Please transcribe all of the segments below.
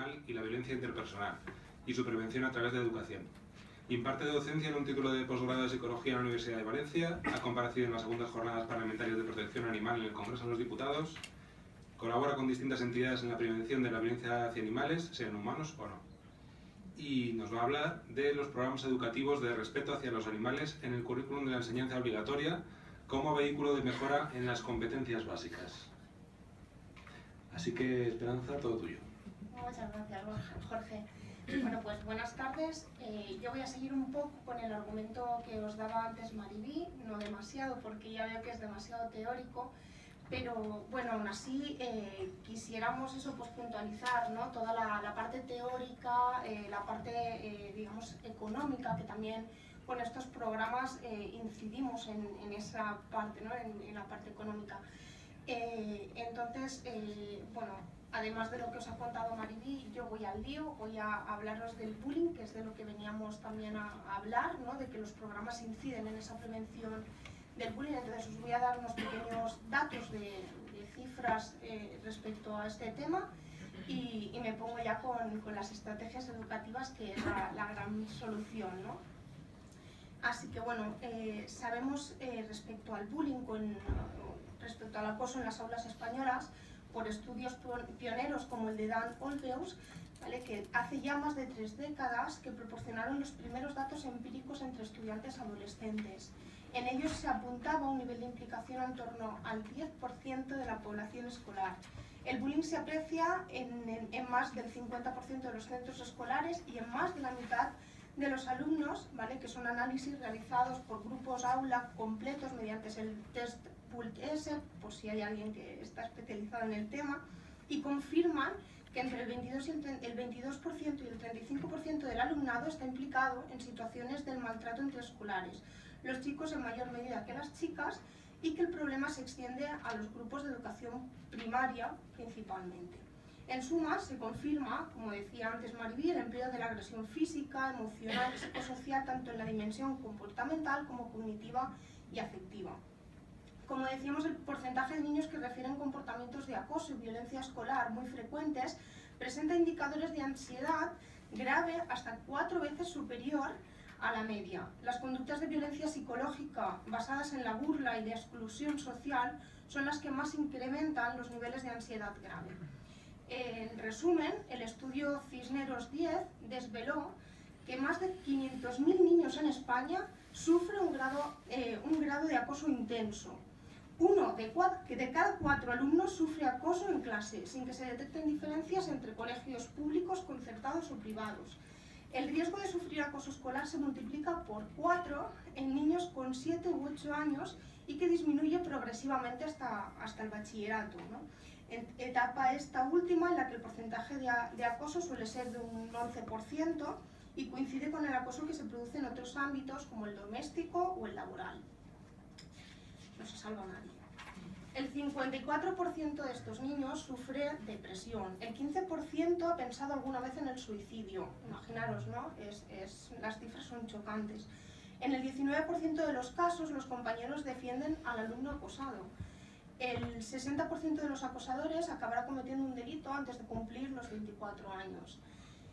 animal y la violencia interpersonal, y su prevención a través de educación. Imparte docencia en un título de posgrado de Psicología en la Universidad de Valencia, ha comparecido en las segundas jornadas parlamentarias de protección animal en el Congreso de los Diputados, colabora con distintas entidades en la prevención de la violencia hacia animales, sean humanos o no. Y nos va a hablar de los programas educativos de respeto hacia los animales en el currículum de la enseñanza obligatoria como vehículo de mejora en las competencias básicas. Así que, Esperanza, todo tuyo. Muchas gracias, Jorge. Bueno, pues buenas tardes. Yo voy a seguir un poco con el argumento que os daba antes Maribí, no demasiado, porque ya veo que es demasiado teórico, pero bueno, aún así quisiéramos eso, pues puntualizar, ¿no? Toda la parte teórica, la parte, digamos, económica, que también con estos programas incidimos en esa parte, ¿no? En la parte económica. Entonces, bueno, además de lo que os ha contado Maribí, yo voy al lío, voy a hablaros del bullying, que es de lo que veníamos también a hablar, ¿no? De que los programas inciden en esa prevención del bullying. Entonces os voy a dar unos pequeños datos de cifras respecto a este tema y me pongo ya con las estrategias educativas, que es la gran solución, ¿no? Así que bueno, sabemos respecto al bullying, respecto al acoso en las aulas españolas, por estudios pioneros como el de Dan Olweus, ¿vale? Que hace ya más de 3 décadas que proporcionaron los primeros datos empíricos entre estudiantes adolescentes. En ellos se apuntaba un nivel de implicación en torno al 10% de la población escolar. El bullying se aprecia en más del 50% de los centros escolares y en más de la mitad de los alumnos, ¿vale? Que son análisis realizados por grupos aula completos mediante el test PULT-S, por si hay alguien que está especializado en el tema, y confirman que entre el 22% y el 35% del alumnado está implicado en situaciones del maltrato interescolares, los chicos en mayor medida que las chicas, y que el problema se extiende a los grupos de educación primaria principalmente. En suma, se confirma, como decía antes Maribí, el empleo de la agresión física, emocional y psicosocial tanto en la dimensión comportamental como cognitiva y afectiva. Como decíamos, el porcentaje de niños que refieren comportamientos de acoso y violencia escolar muy frecuentes presenta indicadores de ansiedad grave hasta 4 veces superior a la media. Las conductas de violencia psicológica basadas en la burla y de exclusión social son las que más incrementan los niveles de ansiedad grave. En resumen, el estudio Cisneros 10 desveló que más de 500.000 niños en España sufren un grado de acoso intenso. Uno de cada 4 alumnos sufre acoso en clase, sin que se detecten diferencias entre colegios públicos, concertados o privados. El riesgo de sufrir acoso escolar se multiplica por 4 en niños con 7 u 8 años y que disminuye progresivamente hasta el bachillerato, ¿no? Etapa esta última en la que el porcentaje de acoso suele ser de un 11% y coincide con el acoso que se produce en otros ámbitos como el doméstico o el laboral. No se salva nadie. El 54% de estos niños sufre depresión, el 15% ha pensado alguna vez en el suicidio. Imaginaros, ¿no? Las cifras son chocantes. En el 19% de los casos, los compañeros defienden al alumno acosado. El 60% de los acosadores acabará cometiendo un delito antes de cumplir los 24 años.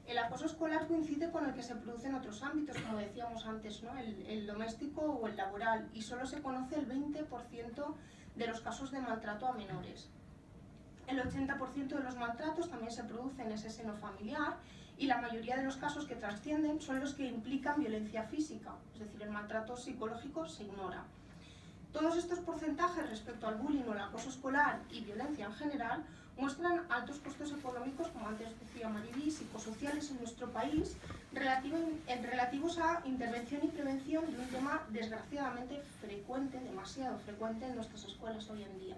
El acoso escolar coincide con el que se produce en otros ámbitos, como decíamos antes, ¿no? El doméstico o el laboral, y solo se conoce el 20% de los casos de maltrato a menores. El 80% de los maltratos también se produce en ese seno familiar, y la mayoría de los casos que trascienden son los que implican violencia física, es decir, el maltrato psicológico se ignora. Todos estos porcentajes respecto al bullying o el acoso escolar y violencia en general muestran altos costos económicos, como antes decía Maribí, psicosociales en nuestro país, relativos a intervención y prevención de un tema desgraciadamente frecuente, demasiado frecuente en nuestras escuelas hoy en día.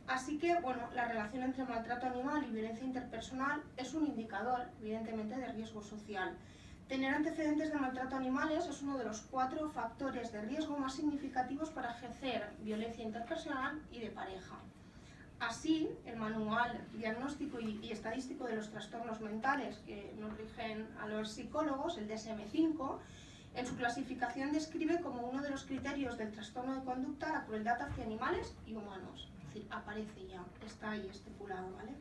Así que, bueno, la relación entre maltrato animal y violencia interpersonal es un indicador, evidentemente, de riesgo social. Tener antecedentes de maltrato a animales es uno de los 4 factores de riesgo más significativos para ejercer violencia interpersonal y de pareja. Así, el Manual Diagnóstico y Estadístico de los Trastornos Mentales que nos rigen a los psicólogos, el DSM-5, en su clasificación describe como uno de los criterios del trastorno de conducta la crueldad hacia animales y humanos. Es decir, aparece ya, está ahí estipulado, ¿vale?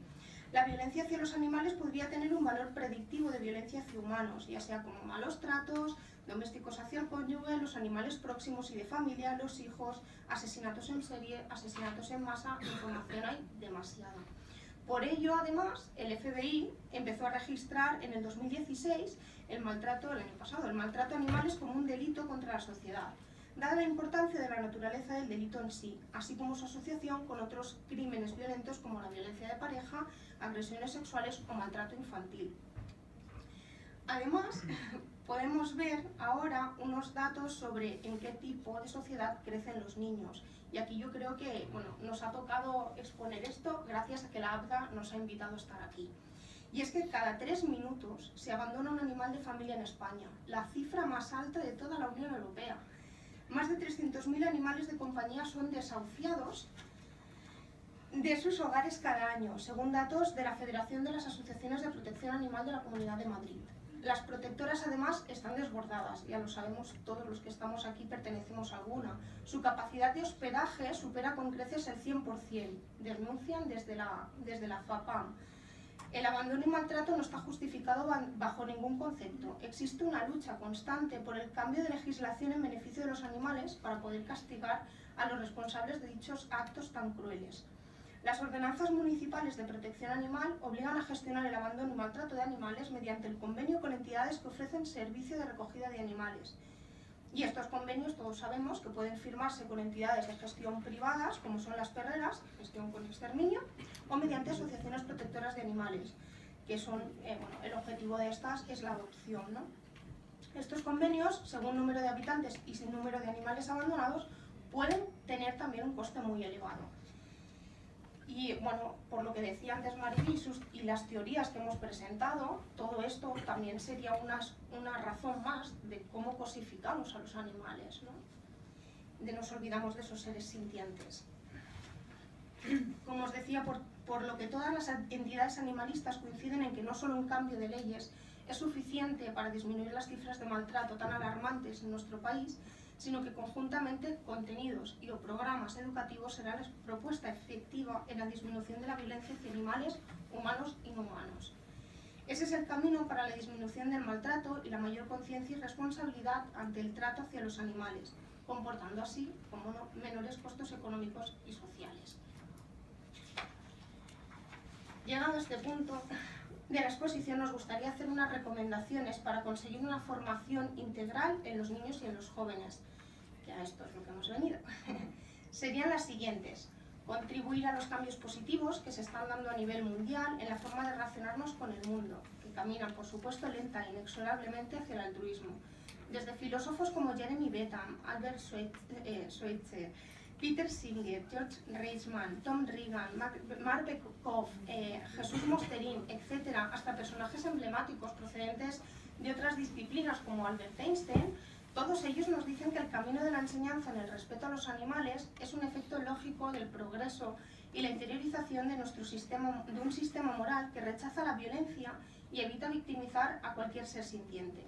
La violencia hacia los animales podría tener un valor predictivo de violencia hacia humanos, ya sea como malos tratos, domésticos hacia el cónyuge, los animales próximos y de familia, los hijos, asesinatos en serie, asesinatos en masa, información hay demasiada. Por ello, además, el FBI empezó a registrar en el 2016 el maltrato, el año pasado, el maltrato a animales como un delito contra la sociedad, dada la importancia de la naturaleza del delito en sí, así como su asociación con otros crímenes violentos como la violencia de pareja, agresiones sexuales o maltrato infantil. Además, podemos ver ahora unos datos sobre en qué tipo de sociedad crecen los niños. Y aquí yo creo que nos ha tocado exponer esto gracias a que la ABDA nos ha invitado a estar aquí. Y es que cada 3 minutos se abandona un animal de familia en España, la cifra más alta de toda la Unión Europea. Más de 300.000 animales de compañía son desahuciados de sus hogares cada año, según datos de la Federación de las Asociaciones de Protección Animal de la Comunidad de Madrid. Las protectoras además están desbordadas, ya lo sabemos todos los que estamos aquí, pertenecemos a alguna. Su capacidad de hospedaje supera con creces el 100%, denuncian desde la FAPAM. El abandono y maltrato no está justificado bajo ningún concepto. Existe una lucha constante por el cambio de legislación en beneficio de los animales para poder castigar a los responsables de dichos actos tan crueles. Las ordenanzas municipales de protección animal obligan a gestionar el abandono y maltrato de animales mediante el convenio con entidades que ofrecen servicio de recogida de animales. Y estos convenios todos sabemos que pueden firmarse con entidades de gestión privadas, como son las perreras, gestión con exterminio, o mediante asociaciones protectoras de animales, que son, el objetivo de estas es la adopción, ¿no? Estos convenios, según número de habitantes y sin número de animales abandonados, pueden tener también un coste muy elevado. Y por lo que decía antes Mariby y las teorías que hemos presentado, todo esto también sería una razón más de cómo cosificamos a los animales, ¿no? De nos olvidamos de esos seres sintientes. Como os decía, por lo que todas las entidades animalistas coinciden en que no solo un cambio de leyes es suficiente para disminuir las cifras de maltrato tan alarmantes en nuestro país, sino que conjuntamente contenidos y o programas educativos serán la propuesta efectiva en la disminución de la violencia hacia animales, humanos y no humanos. Ese es el camino para la disminución del maltrato y la mayor conciencia y responsabilidad ante el trato hacia los animales, comportando así, como no, menores costos económicos y sociales. Llegado a este punto de la exposición, nos gustaría hacer unas recomendaciones para conseguir una formación integral en los niños y en los jóvenes, que a esto es lo que hemos venido. Serían las siguientes: contribuir a los cambios positivos que se están dando a nivel mundial en la forma de relacionarnos con el mundo, que caminan, por supuesto, lenta e inexorablemente hacia el altruismo. Desde filósofos como Jeremy Bentham, Albert Schweitzer, Peter Singer, George Reisman, Tom Regan, Mark Bekoff, Jesús Mosterín, etc., hasta personajes emblemáticos procedentes de otras disciplinas como Albert Einstein, todos ellos nos dicen que el camino de la enseñanza en el respeto a los animales es un efecto lógico del progreso y la interiorización de un sistema moral que rechaza la violencia y evita victimizar a cualquier ser sintiente.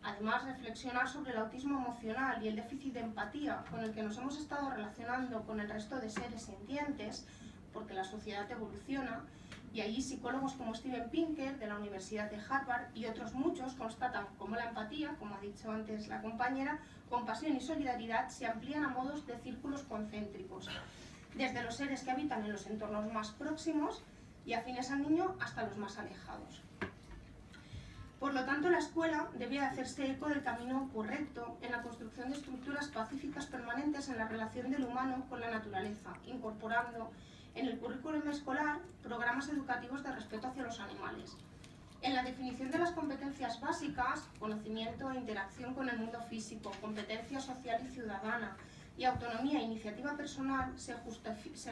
Además, reflexionar sobre el autismo emocional y el déficit de empatía con el que nos hemos estado relacionando con el resto de seres sintientes, porque la sociedad evoluciona, y allí psicólogos como Steven Pinker de la Universidad de Harvard y otros muchos constatan cómo la empatía, como ha dicho antes la compañera, compasión y solidaridad se amplían a modos de círculos concéntricos, desde los seres que habitan en los entornos más próximos y afines al niño hasta los más alejados. Por lo tanto, la escuela debe hacerse eco del camino correcto en la construcción de estructuras pacíficas permanentes en la relación del humano con la naturaleza, incorporando en el currículum escolar programas educativos de respeto hacia los animales. En la definición de las competencias básicas, conocimiento e interacción con el mundo físico, competencia social y ciudadana, y autonomía e iniciativa personal, se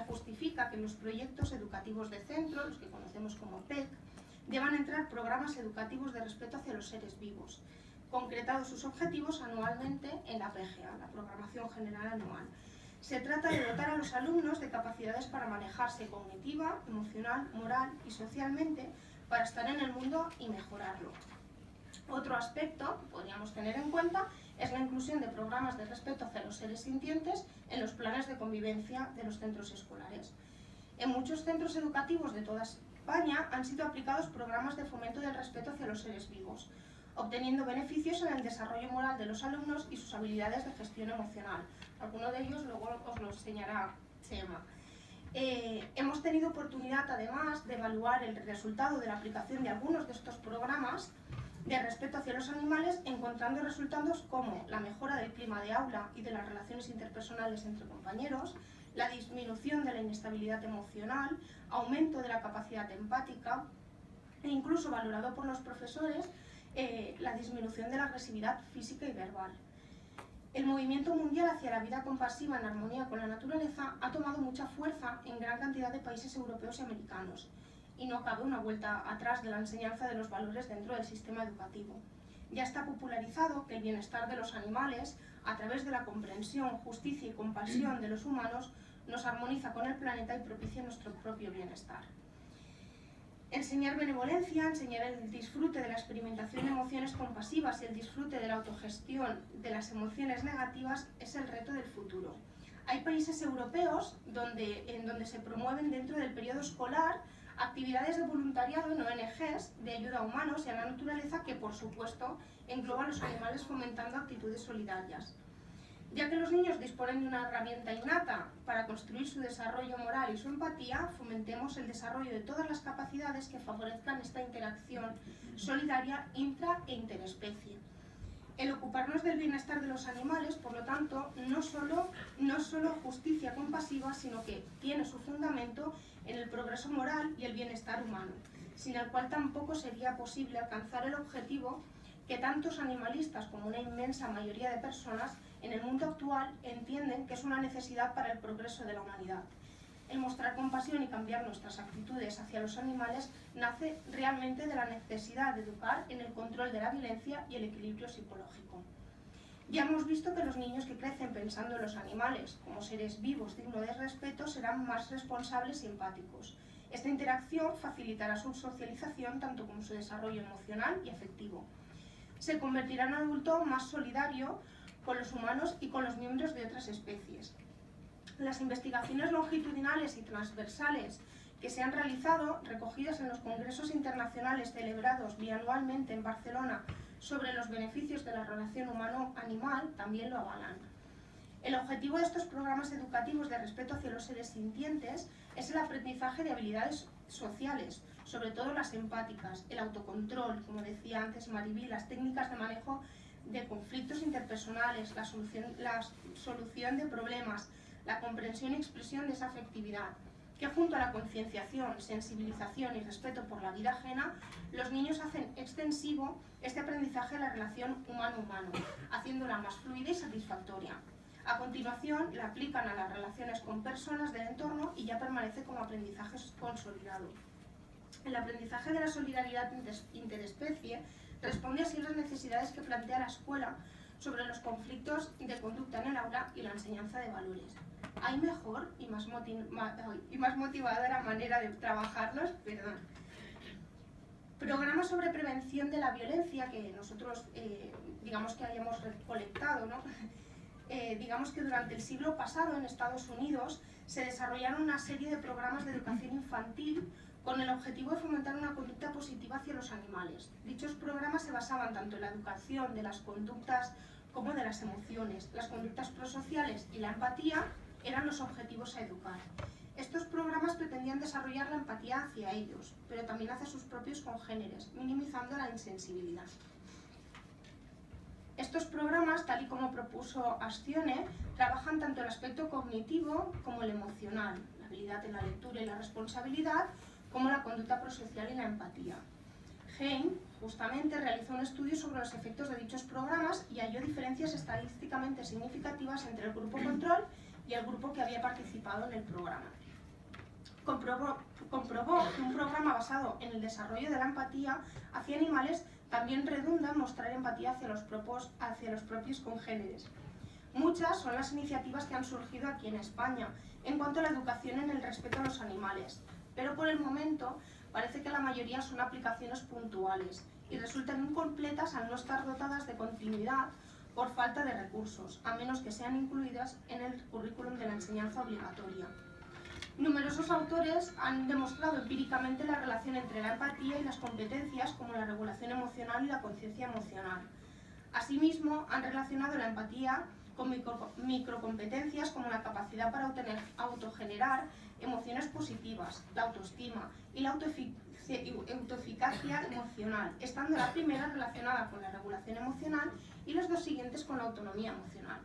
justifica que los proyectos educativos de centro, los que conocemos como PEC, deban entrar programas educativos de respeto hacia los seres vivos, concretados sus objetivos anualmente en la PGA, la Programación General Anual. Se trata de dotar a los alumnos de capacidades para manejarse cognitiva, emocional, moral y socialmente para estar en el mundo y mejorarlo. Otro aspecto que podríamos tener en cuenta es la inclusión de programas de respeto hacia los seres sintientes en los planes de convivencia de los centros escolares. En muchos centros educativos de todas España han sido aplicados programas de fomento del respeto hacia los seres vivos, obteniendo beneficios en el desarrollo moral de los alumnos y sus habilidades de gestión emocional. Alguno de ellos luego os lo enseñará Chema. Hemos tenido oportunidad, además, de evaluar el resultado de la aplicación de algunos de estos programas de respeto hacia los animales, encontrando resultados como la mejora del clima de aula y de las relaciones interpersonales entre compañeros, la disminución de la inestabilidad emocional, aumento de la capacidad empática e incluso, valorado por los profesores, la disminución de la agresividad física y verbal. El movimiento mundial hacia la vida compasiva en armonía con la naturaleza ha tomado mucha fuerza en gran cantidad de países europeos y americanos, y no cabe una vuelta atrás de la enseñanza de los valores dentro del sistema educativo. Ya está popularizado que el bienestar de los animales, a través de la comprensión, justicia y compasión de los humanos, nos armoniza con el planeta y propicia nuestro propio bienestar. Enseñar benevolencia, enseñar el disfrute de la experimentación de emociones compasivas y el disfrute de la autogestión de las emociones negativas es el reto del futuro. Hay países europeos en donde se promueven dentro del periodo escolar actividades de voluntariado en ONGs de ayuda a humanos y a la naturaleza que, por supuesto, engloban los animales fomentando actitudes solidarias. Ya que los niños disponen de una herramienta innata para construir su desarrollo moral y su empatía, fomentemos el desarrollo de todas las capacidades que favorezcan esta interacción solidaria intra e interespecie. El ocuparnos del bienestar de los animales, por lo tanto, no solo justicia compasiva, sino que tiene su fundamento en el progreso moral y el bienestar humano, sin el cual tampoco sería posible alcanzar el objetivo que tantos animalistas como una inmensa mayoría de personas en el mundo actual entienden que es una necesidad para el progreso de la humanidad. El mostrar compasión y cambiar nuestras actitudes hacia los animales nace realmente de la necesidad de educar en el control de la violencia y el equilibrio psicológico. Ya hemos visto que los niños que crecen pensando en los animales como seres vivos dignos de respeto serán más responsables y empáticos. Esta interacción facilitará su socialización tanto como su desarrollo emocional y afectivo. Se convertirá en un adulto más solidario con los humanos y con los miembros de otras especies. Las investigaciones longitudinales y transversales que se han realizado, recogidas en los congresos internacionales celebrados bianualmente en Barcelona sobre los beneficios de la relación humano-animal, también lo avalan. El objetivo de estos programas educativos de respeto hacia los seres sintientes es el aprendizaje de habilidades sociales, sobre todo las empáticas, el autocontrol, como decía antes Mariví, las técnicas de manejo de conflictos interpersonales, la solución de problemas, la comprensión y expresión de esa afectividad, que junto a la concienciación, sensibilización y respeto por la vida ajena, los niños hacen extensivo este aprendizaje de la relación humano-humano, haciéndola más fluida y satisfactoria. A continuación, la aplican a las relaciones con personas del entorno y ya permanece como aprendizaje consolidado. El aprendizaje de la solidaridad interespecie responde así a las necesidades que plantea la escuela sobre los conflictos de conducta en el aula y la enseñanza de valores. ¿Hay mejor y más motivadora manera de trabajarlos? Programas sobre prevención de la violencia que nosotros, digamos que hayamos recolectado, ¿no? Digamos que durante el siglo pasado en Estados Unidos se desarrollaron una serie de programas de educación infantil con el objetivo de fomentar una conducta positiva hacia los animales. Dichos programas se basaban tanto en la educación de las conductas como de las emociones. Las conductas prosociales y la empatía eran los objetivos a educar. Estos programas pretendían desarrollar la empatía hacia ellos, pero también hacia sus propios congéneres, minimizando la insensibilidad. Estos programas, tal y como propuso Astione, trabajan tanto el aspecto cognitivo como el emocional, la habilidad en la lectura y la responsabilidad, como la conducta prosocial y la empatía. Hein, justamente, realizó un estudio sobre los efectos de dichos programas y halló diferencias estadísticamente significativas entre el grupo control y el grupo que había participado en el programa. Comprobó que un programa basado en el desarrollo de la empatía hacia animales también redunda en mostrar empatía hacia los propios congéneres. Muchas son las iniciativas que han surgido aquí en España en cuanto a la educación en el respeto a los animales, pero por el momento parece que la mayoría son aplicaciones puntuales y resultan incompletas al no estar dotadas de continuidad por falta de recursos, a menos que sean incluidas en el currículum de la enseñanza obligatoria. Numerosos autores han demostrado empíricamente la relación entre la empatía y las competencias como la regulación emocional y la conciencia emocional. Asimismo, han relacionado la empatía con microcompetencias como la capacidad para autogenerar emociones positivas, la autoestima y la autoeficacia emocional, estando la primera relacionada con la regulación emocional y los dos siguientes con la autonomía emocional.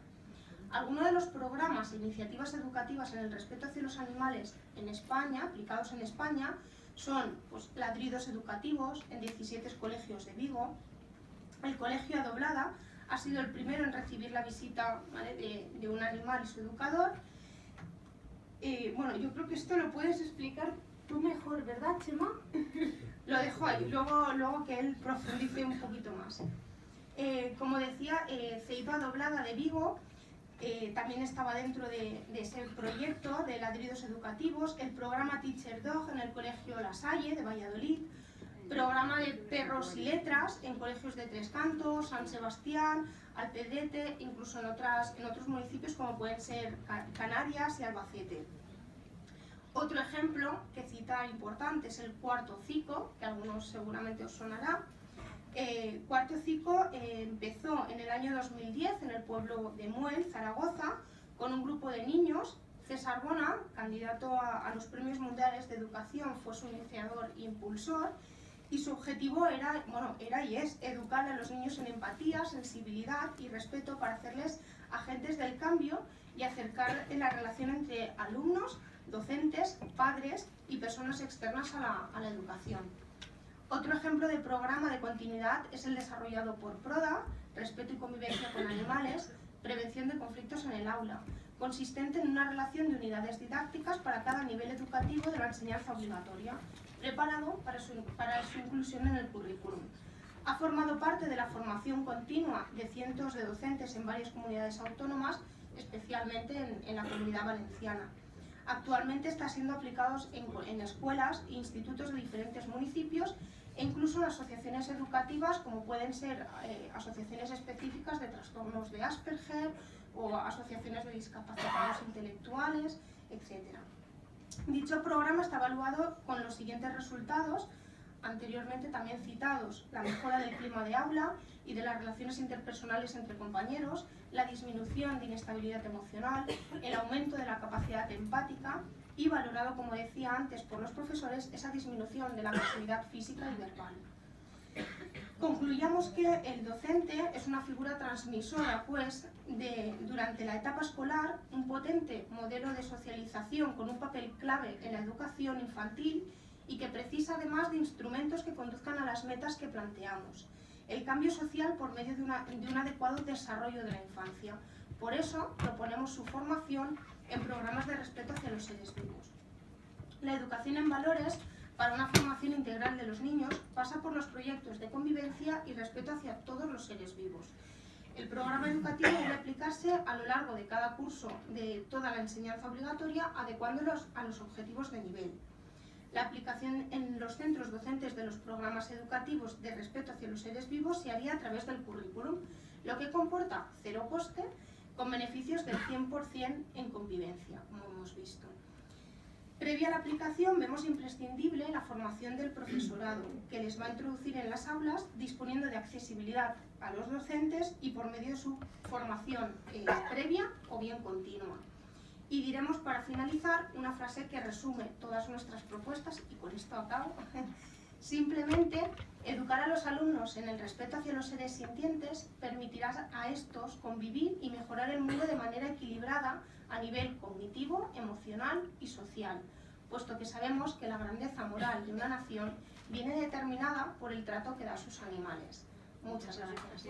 Algunos de los programas e iniciativas educativas en el respeto hacia los animales en España, aplicados en España, son ladridos educativos en 17 colegios de Vigo. El colegio Adoblada ha sido el primero en recibir la visita, ¿vale?, de un animal y su educador. Bueno, yo creo que esto lo puedes explicar tú mejor, ¿verdad, Chema? Lo dejo ahí, luego que él profundice un poquito más. Como decía, Ceiba Adoblada de Vigo también estaba dentro de ese proyecto de ladridos educativos, el programa Teacher Dog en el colegio La Salle de Valladolid, programa de perros y letras en colegios de Tres Cantos, San Sebastián, Alpedrete, incluso en otros municipios como pueden ser Canarias y Albacete. Otro ejemplo que cita importante es el Cuarto Cico, que a algunos seguramente os sonará. Cuarto Cico empezó en el año 2010 en el pueblo de Muel, Zaragoza, con un grupo de niños. César Bona, candidato a los premios mundiales de educación, fue su iniciador e impulsor, y su objetivo era y es educar a los niños en empatía, sensibilidad y respeto para hacerles agentes del cambio y acercar la relación entre alumnos, docentes, padres y personas externas a la educación. Otro ejemplo de programa de continuidad es el desarrollado por PRODA, Respeto y Convivencia con Animales, Prevención de Conflictos en el Aula, consistente en una relación de unidades didácticas para cada nivel educativo de la enseñanza obligatoria, preparado para su inclusión en el currículum. Ha formado parte de la formación continua de cientos de docentes en varias comunidades autónomas, especialmente en la Comunidad Valenciana. Actualmente está siendo aplicado en escuelas e institutos de diferentes municipios e incluso en asociaciones educativas como pueden ser asociaciones específicas de trastornos de Asperger o asociaciones de discapacitados intelectuales, etc. Dicho programa está evaluado con los siguientes resultados, anteriormente también citados: la mejora del clima de aula y de las relaciones interpersonales entre compañeros, la disminución de inestabilidad emocional, el aumento de la capacidad empática y valorado, como decía antes, por los profesores, esa disminución de la agresividad física y verbal. Concluyamos que el docente es una figura transmisora, pues, durante la etapa escolar, un potente modelo de socialización con un papel clave en la educación infantil y que precisa además de instrumentos que conduzcan a las metas que planteamos. El cambio social por medio de un adecuado desarrollo de la infancia. Por eso proponemos su formación en programas de respeto hacia los seres vivos. La educación en valores para una formación integral de los niños pasa por los proyectos de convivencia y respeto hacia todos los seres vivos. El programa educativo debe aplicarse a lo largo de cada curso de toda la enseñanza obligatoria, adecuándolos a los objetivos de nivel. La aplicación en los centros docentes de los programas educativos de respeto hacia los seres vivos se haría a través del currículum, lo que comporta cero coste, con beneficios del 100% en convivencia, como hemos visto. Previa a la aplicación, vemos imprescindible la formación del profesorado, que les va a introducir en las aulas, disponiendo de accesibilidad a los docentes y por medio de su formación previa o bien continua. Y diremos, para finalizar, una frase que resume todas nuestras propuestas, y con esto acabo. Simplemente, educar a los alumnos en el respeto hacia los seres sintientes permitirá a estos convivir y mejorar el mundo de manera equilibrada a nivel cognitivo, emocional y social, puesto que sabemos que la grandeza moral de una nación viene determinada por el trato que da a sus animales. Muchas gracias.